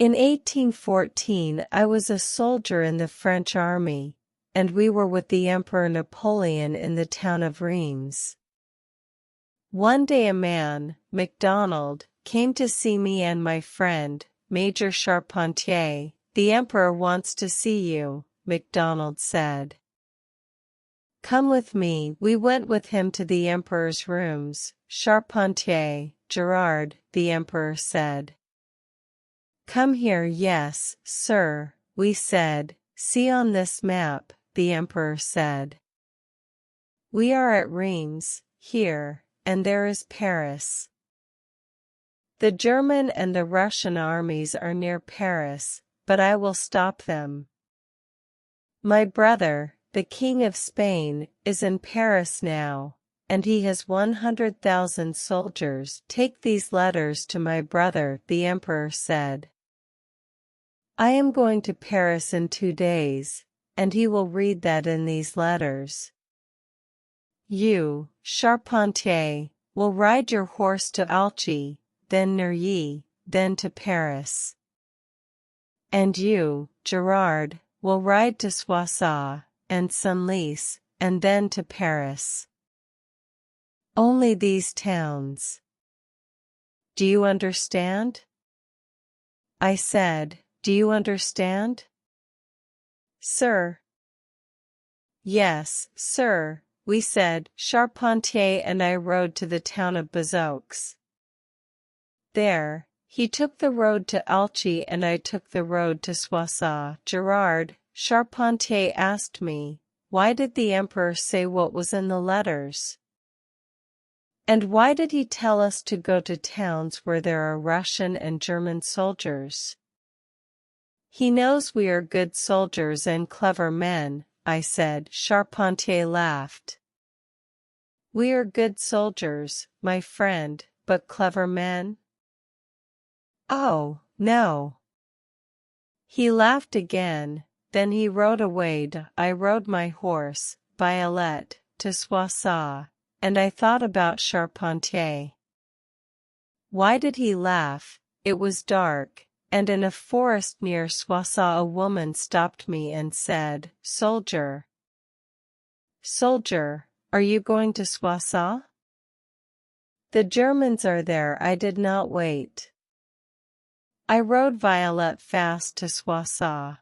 In 1814 I was a soldier in the French army, and we were with the Emperor Napoleon in the town of Reims. One day a man, MacDonald, came to see me and my friend, Major Charpentier. "The Emperor wants to see you," MacDonald said. "Come with me." We went with him to the Emperor's rooms. "Charpentier, Gerard," the Emperor said. "Come here." "Yes, sir," we said. "See on this map," the Emperor said. "We are at Reims, here, and there is Paris. The German and the Russian armies are near Paris, but I will stop them. My brother, the King of Spain, is in Paris now, and he has 100,000 soldiers." "Take these letters to my brother," the Emperor said. "I am going to Paris in 2 days, and he will read that in these letters. You, Charpentier, will ride your horse to Alchy, then Neuilly, then to Paris. And you, Gerard, will ride to Soissons, and Senlis, and then to Paris. Only these towns. Do you understand?" I said, "Do you understand?" "Sir." "Yes, sir," we said. Charpentier and I rode to the town of Bazoux. There, he took the road to Alchy and I took the road to Soissons. "Gerard," Charpentier asked me, "why did the Emperor say what was in the letters? And why did he tell us to go to towns where there are Russian and German soldiers?" "He knows we are good soldiers and clever men," I said. Charpentier laughed. "We are good soldiers, my friend, but clever men? Oh, no." He laughed again, then he rode away. I rode my horse, Violet, to Soissons, and I thought about Charpentier. Why did he laugh? It was dark, and in a forest near Soissons a woman stopped me and said, "Soldier, soldier, are you going to Soissons? The Germans are there." I did not wait. I rode Violet fast to Soissons.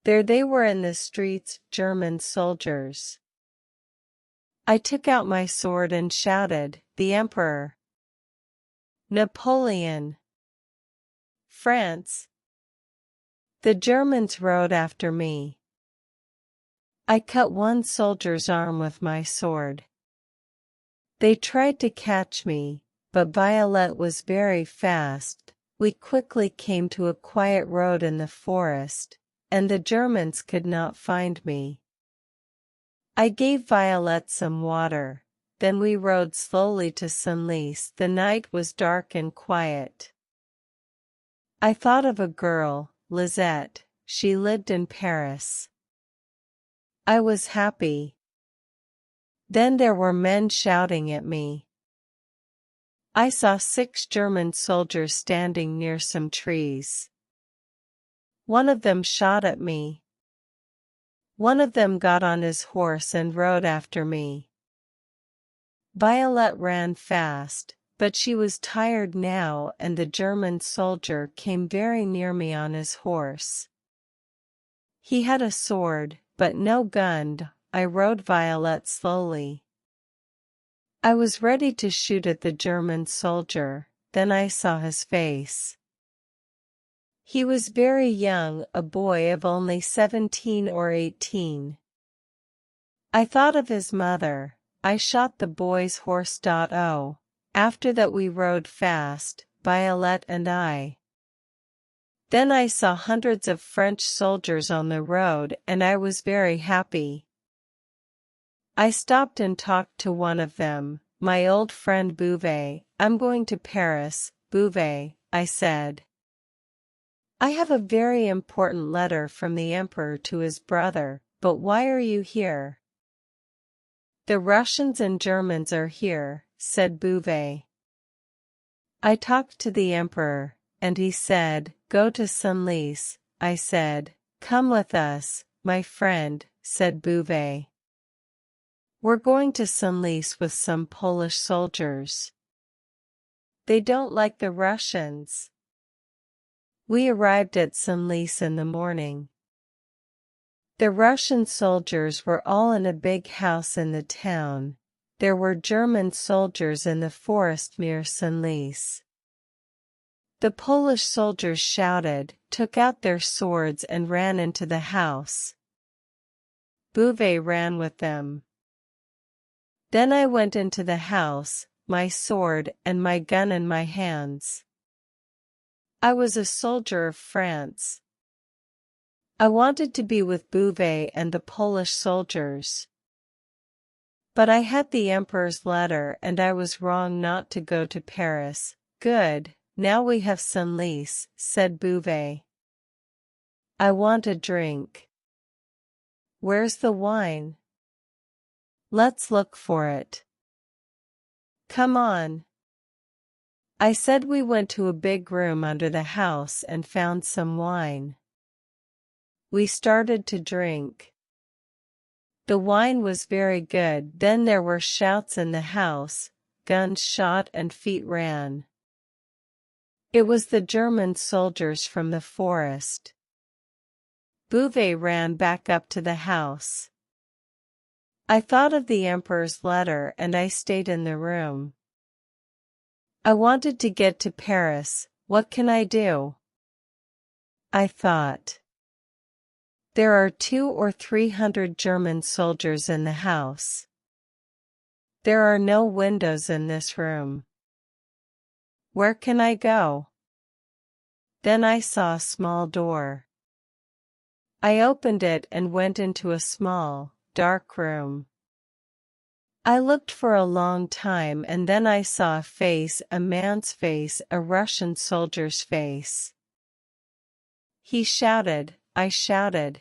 There they were in the streets, German soldiers. I took out my sword and shouted, "The Emperor! Napoleon! France!" The Germans rode after me. I cut one soldier's arm with my sword. They tried to catch me, but Violet was very fast. We quickly came to a quiet road in the forest, and the Germans could not find me. I gave Violet some water, then we rode slowly to Senlis. The night was dark and quiet. I thought of a girl, Lisette. She lived in Paris. I was happy. Then there were men shouting at me. I saw 6 German soldiers standing near some trees. One of them shot at me. One of them got on his horse and rode after me. Violet ran fast, but she was tired now, and the German soldier came very near me on his horse. He had a sword, but no gun. I rode Violet slowly. I was ready to shoot at the German soldier, then I saw his face. He was very young, a boy of only 17 or 18. I thought of his mother. I shot the boy's horse. Oh. After that we rode fast, Violet and I. Then I saw hundreds of French soldiers on the road and I was very happy. I stopped and talked to one of them, my old friend Bouvet. "I'm going to Paris, Bouvet," I said. "I have a very important letter from the Emperor to his brother, but why are you here?" "The Russians and Germans are here," said Bouvet. I talked to the Emperor. and he said, "Go to Senlis." I said, "Come with us, my friend," said Bouvet. "We're going to Senlis with some Polish soldiers. They don't like the Russians." We arrived at Senlis in the morning. The Russian soldiers were all in a big house in the town. There were German soldiers in the forest near Senlis. The Polish soldiers shouted, took out their swords and ran into the house. Bouvet ran with them. Then I went into the house, my sword and my gun in my hands. I was a soldier of France. I wanted to be with Bouvet and the Polish soldiers. But I had the Emperor's letter and I was wrong not to go to Paris. Good, now we have Senlis, said Bouvet. I want a drink. Where's the wine? Let's look for it. Come on. I said we went to a big room under the house and found some wine. We started to drink. The wine was very good. Then there were shouts in the house, guns shot and feet ran. It was the German soldiers from the forest. Bouvet ran back up to the house. I thought of the Emperor's letter and I stayed in the room. I wanted to get to Paris. What can I do? I thought. There are 200 or 300 German soldiers in the house. There are no windows in this room. Where can I go? Then I saw a small door. I opened it and went into a small, dark room. I looked for a long time and then I saw a face, a man's face, a Russian soldier's face. He shouted, I shouted.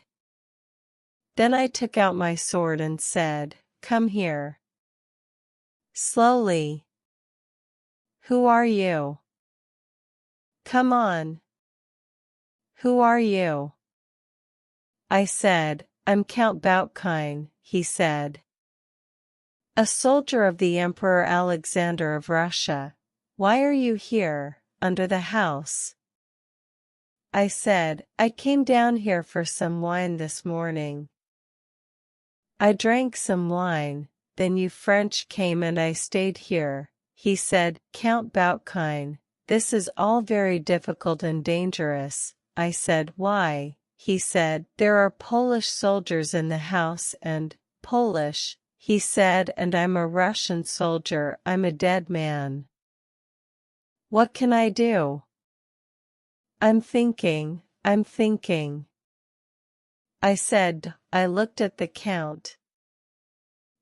Then I took out my sword and said, "Come here." Slowly. "Who are you?" "Come on." "Who are you?" I said, "I'm Count Boutkine," he said. "A soldier of the Emperor Alexander of Russia. Why are you here, under the house?" I said, "I came down here for some wine this morning. I drank some wine, then you French came and I stayed here." He said, "Count Boutkine, this is all very difficult and dangerous." I said, "Why?" He said, "There are Polish soldiers in the house and, Polish," he said, "and I'm a Russian soldier, I'm a dead man. What can I do?" I'm thinking. I said, I looked at the Count.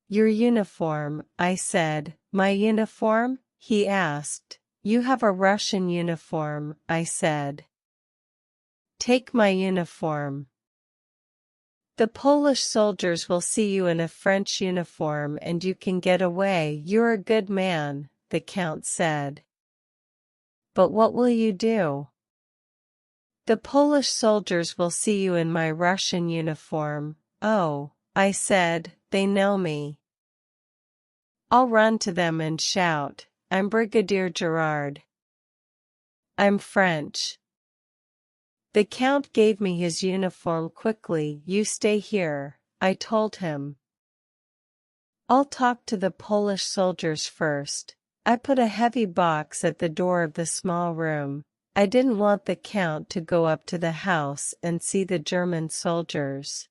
"Your uniform," I said. "My uniform?" he asked. "You have a Russian uniform," I said. "Take my uniform. The Polish soldiers will see you in a French uniform and you can get away. You're a good man," the Count said. "But what will you do?" "The Polish soldiers will see you in my Russian uniform." "Oh," I said, "they know me. I'll run to them and shout, 'I'm Brigadier Gerard. I'm French.'" The Count gave me his uniform quickly. "You stay here," I told him. "I'll talk to the Polish soldiers first." I put a heavy box at the door of the small room. I didn't want the Count to go up to the house and see the German soldiers.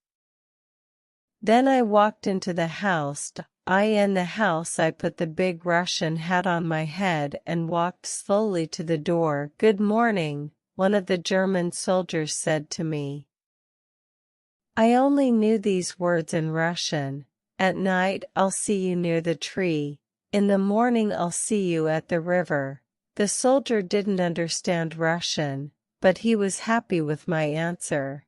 Then I walked into the house. In the house I put the big Russian hat on my head and walked slowly to the door. "Good morning," one of the German soldiers said to me. I only knew these words in Russian. "At night I'll see you near the tree. In the morning I'll see you at the river." The soldier didn't understand Russian, but he was happy with my answer.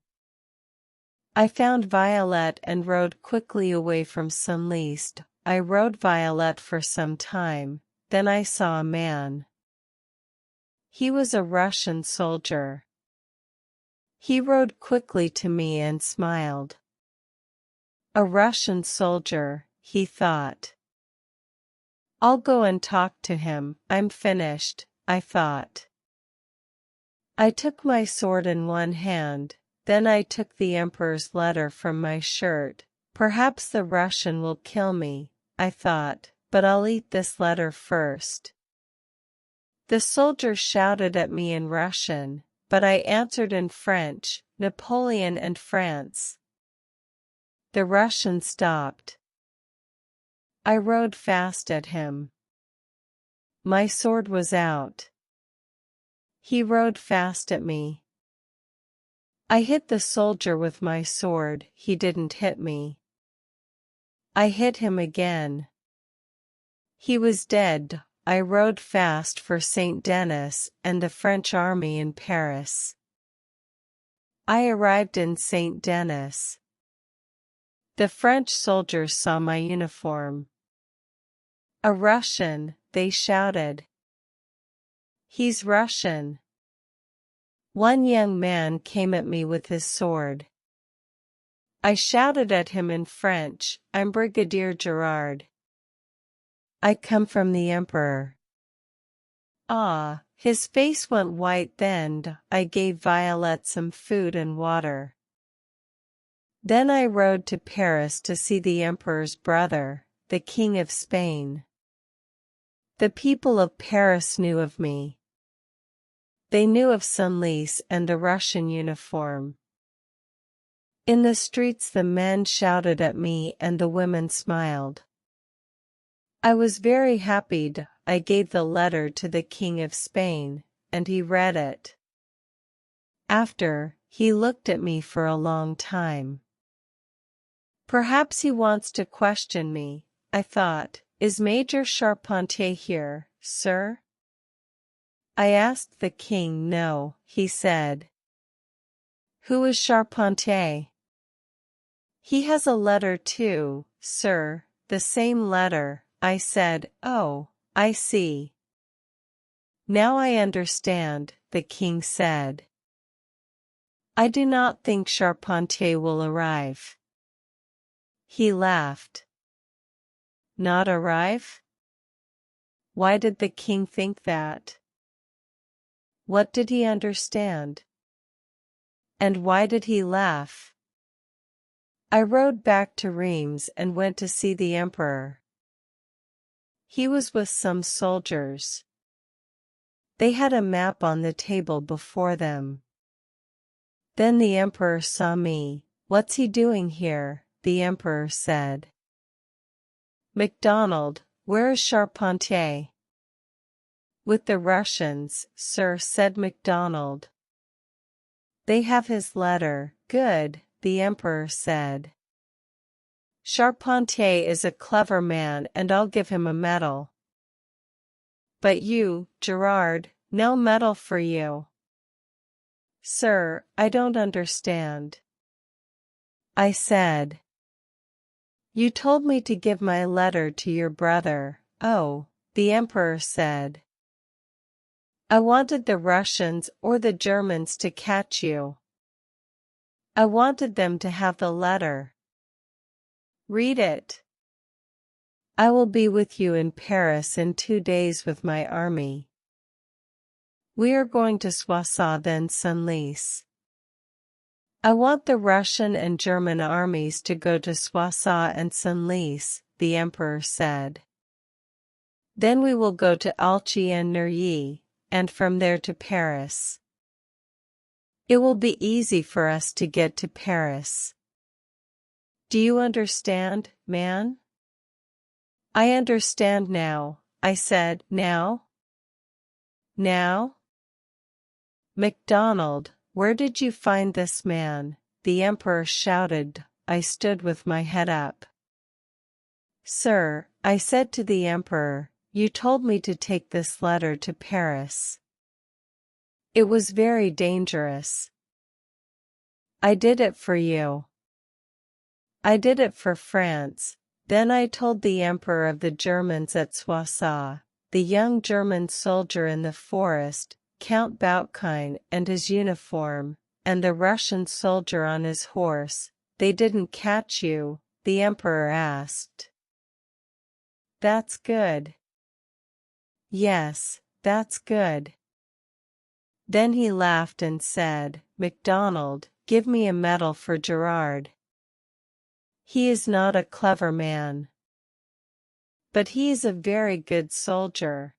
I found Violet and rode quickly away from Senlis. I rode Violet for some time, then I saw a man. He was a Russian soldier. He rode quickly to me and smiled. A Russian soldier, he thought. I'll go and talk to him. I'm finished, I thought. I took my sword in one hand, then I took the emperor's letter from my shirt. Perhaps the Russian will kill me, I thought, but I'll eat this letter first. The soldier shouted at me in Russian, but I answered in French, Napoleon and France. The Russian stopped. I rode fast at him. My sword was out. He rode fast at me. I hit the soldier with my sword, he didn't hit me. I hit him again. He was dead. I rode fast for Saint Denis and the French army in Paris. I arrived in Saint Denis. The French soldiers saw my uniform. A Russian, they shouted. He's Russian. One young man came at me with his sword. I shouted at him in French, I'm Brigadier Gerard. I come from the Emperor. Ah, his face went white then. I gave Violet some food and water. Then I rode to Paris to see the Emperor's brother, the King of Spain. The people of Paris knew of me. They knew of Senlis and the Russian uniform. In the streets the men shouted at me and the women smiled. I was very happy. I gave the letter to the King of Spain, and he read it. After, he looked at me for a long time. Perhaps he wants to question me, I thought. Is Major Charpentier here, sir? I asked the king. No, he said. Who is Charpentier? He has a letter too, sir, the same letter. I said, oh, I see. Now I understand, the king said. I do not think Charpentier will arrive. He laughed. Not arrive? Why did the king think that? What did he understand? And why did he laugh? I rode back to Reims and went to see the emperor. He was with some soldiers. They had a map on the table before them. Then the emperor saw me. What's he doing here? The emperor said. MacDonald, where is Charpentier? With the Russians, sir, said MacDonald. They have his letter. Good, the emperor said. Charpentier is a clever man and I'll give him a medal. But you, Gerard, no medal for you. Sir, I don't understand. I said. You told me to give my letter to your brother. Oh, the emperor said. I wanted the Russians or the Germans to catch you. I wanted them to have the letter. Read it. I will be with you in Paris in 2 days with my army. We are going to Soissons then Senlis. I want the Russian and German armies to go to Soissons and Senlis, the emperor said. Then we will go to Alchy and Neuilly, and from there to Paris. It will be easy for us to get to Paris. Do you understand, man? I understand now, I said. Now? Now? MacDonald, where did you find this man? The emperor shouted. I stood with my head up. Sir, I said to the emperor, you told me to take this letter to Paris. It was very dangerous. I did it for you. I did it for France. Then I told the emperor of the Germans at Soissons, the young German soldier in the forest, Count Boutkin and his uniform, and the Russian soldier on his horse, they didn't catch you?" the emperor asked. "That's good." "Yes, that's good." Then he laughed and said, "MacDonald, give me a medal for Gerard. He is not a clever man, but he is a very good soldier."